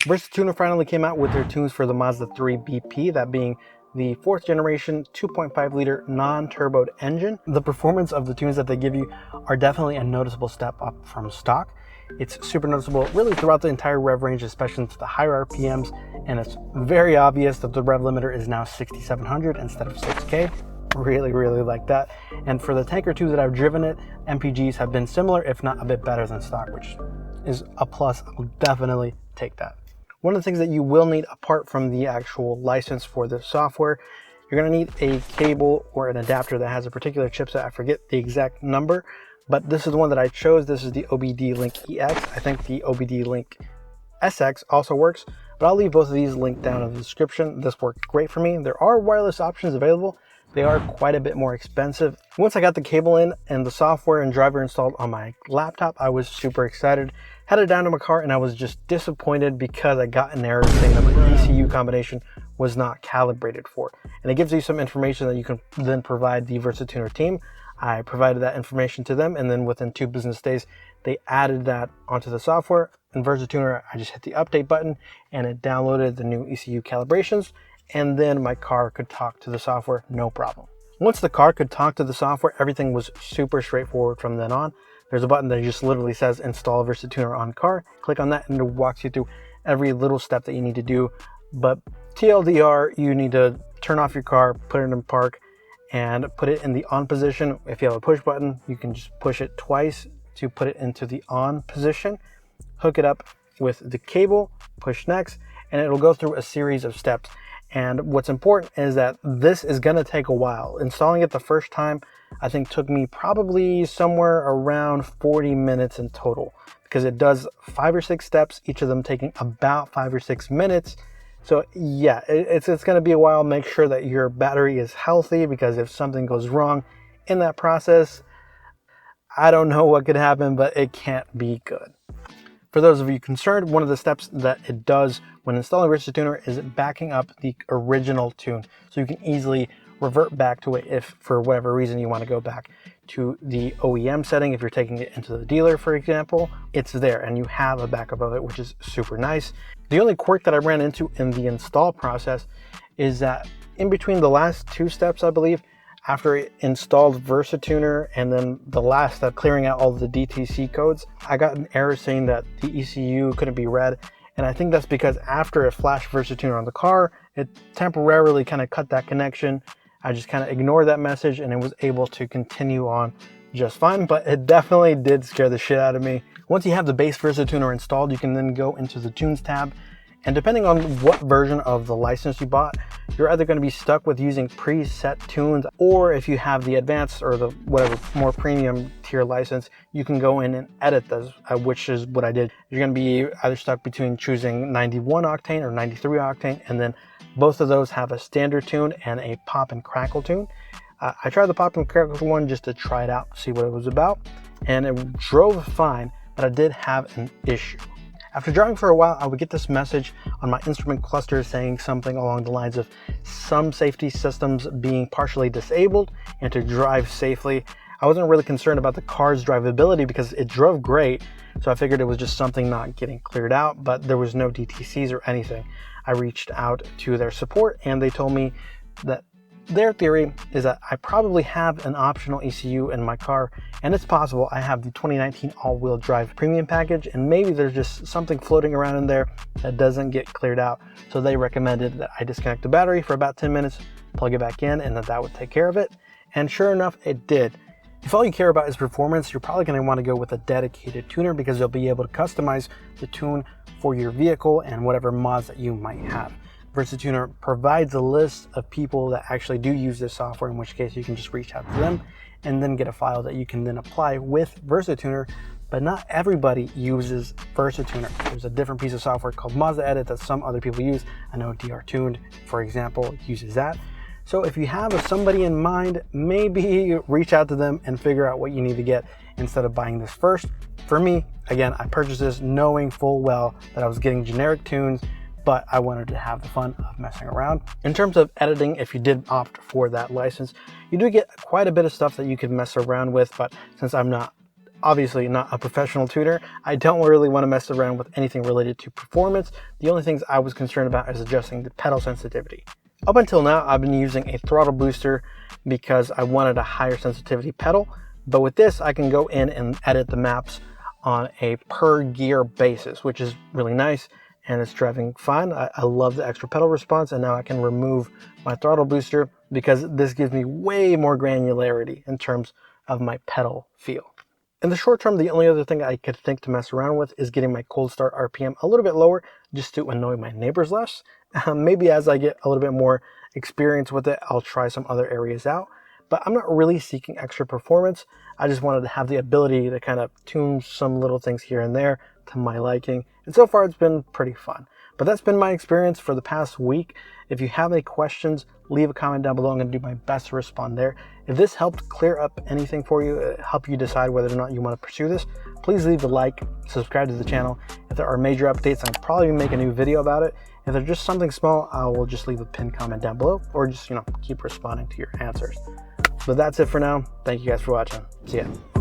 Versatuner finally came out with their tunes for the Mazda 3 BP, that being the 4th generation 2.5 liter non-turboed engine. The performance of the tunes that they give you are definitely a noticeable step up from stock. It's super noticeable really throughout the entire rev range, especially into the higher RPMs, and it's very obvious that the rev limiter is now 6,700 instead of 6K. Really like that. And for the tank or two that I've driven it, MPGs have been similar, if not a bit better than stock, which is a plus. I'll definitely take that. One of the things that you will need apart from the actual license for the software, you're going to need a cable or an adapter that has a particular chipset. I forget the exact number, but this is the one that I chose. This is the OBD Link EX. I think the OBD Link SX also works, but I'll leave both of these linked down in the description. This worked great for me. There are wireless options available. They are quite a bit more expensive. Once I got the cable in and the software and driver installed on my laptop, I was super excited. Headed down to my car and I was just disappointed because I got an error saying that my ECU combination was not calibrated for. And it gives you some information that you can then provide the Versatuner team. I provided that information to them, and then within 2 business days, they added that onto the software. In Versatuner, I just hit the update button and it downloaded the new ECU calibrations, and then my car could talk to the software, no problem. Once the car could talk to the software, everything was super straightforward from then on. There's a button that just literally says install Versatuner on car. Click on that and it walks you through every little step that you need to do. But TLDR, you need to turn off your car, put it in park, and put it in the on position. If you have a push button, you can just push it twice to put it into the on position. Hook it up with the cable, push next, and it'll go through a series of steps. And what's important is that this is going to take a while. Installing it the first time, I think took me probably somewhere around 40 minutes in total, because it does 5 or 6 steps, each of them taking about 5 or 6 minutes. So yeah, it's going to be a while. Make sure that your battery is healthy, because if something goes wrong in that process, I don't know what could happen, but it can't be good. For those of you concerned, one of the steps that it does when installing Versatuner is backing up the original tune. So you can easily revert back to it if for whatever reason you want to go back to the OEM setting. If you're taking it into the dealer, for example, it's there and you have a backup of it, which is super nice. The only quirk that I ran into in the install process is that in between the last 2 steps, I believe, after it installed Versatuner and then the last step, clearing out all of the DTC codes, I got an error saying that the ECU couldn't be read. And I think that's because after it flashed Versatuner on the car, it temporarily kind of cut that connection. I just kind of ignored that message and it was able to continue on just fine, but it definitely did scare the shit out of me. Once you have the base Versatuner installed, you can then go into the Tunes tab. And depending on what version of the license you bought, you're either going to be stuck with using preset tunes, or if you have the advanced or the whatever more premium tier license, you can go in and edit those, which is what I did. You're going to be either stuck between choosing 91 octane or 93 octane, and then both of those have a standard tune and a pop and crackle tune. I tried the pop and crackle one just to try it out, see what it was about, and it drove fine, but I did have an issue. After driving for a while, I would get this message on my instrument cluster saying something along the lines of some safety systems being partially disabled and to drive safely. I wasn't really concerned about the car's drivability because it drove great, so I figured it was just something not getting cleared out, but there was no DTCs or anything. I reached out to their support and they told me that their theory is that I probably have an optional ECU in my car, and it's possible I have the 2019 all-wheel drive premium package, and maybe there's just something floating around in there that doesn't get cleared out. So they recommended that I disconnect the battery for about 10 minutes, plug it back in, and that would take care of it. And sure enough, it did. If all you care about is performance, you're probably going to want to go with a dedicated tuner, because you'll be able to customize the tune for your vehicle and whatever mods that you might have. Versatuner provides a list of people that actually do use this software, in which case you can just reach out to them and then get a file that you can then apply with Versatuner. But not everybody uses Versatuner. There's a different piece of software called Mazda Edit that some other people use. I know DR Tuned, for example, uses that. So if you have somebody in mind, maybe reach out to them and figure out what you need to get instead of buying this first. For me, again, I purchased this knowing full well that I was getting generic tunes, but I wanted to have the fun of messing around. In terms of editing, if you did opt for that license, you do get quite a bit of stuff that you could mess around with, but since I'm not obviously not a professional tuner. I don't really want to mess around with anything related to performance. The only things I was concerned about is adjusting the pedal sensitivity. Up until now, I've been using a throttle booster because I wanted a higher sensitivity pedal, but with this, I can go in and edit the maps on a per gear basis, which is really nice, and it's driving fine. I love the extra pedal response, and now I can remove my throttle booster because this gives me way more granularity in terms of my pedal feel. In the short term, the only other thing I could think to mess around with is getting my cold start RPM a little bit lower just to annoy my neighbors less. Maybe as I get a little bit more experience with it, I'll try some other areas out. But I'm not really seeking extra performance. I just wanted to have the ability to kind of tune some little things here and there to my liking. And so far, it's been pretty fun. But that's been my experience for the past week. If you have any questions, leave a comment down below. I'm going to do my best to respond there. If this helped clear up anything for you, help you decide whether or not you want to pursue this, please leave a like, subscribe to the channel. If there are major updates, I'll probably make a new video about it. If there's just something small, I will just leave a pinned comment down below, or just, keep responding to your answers. But that's it for now. Thank you guys for watching. See ya.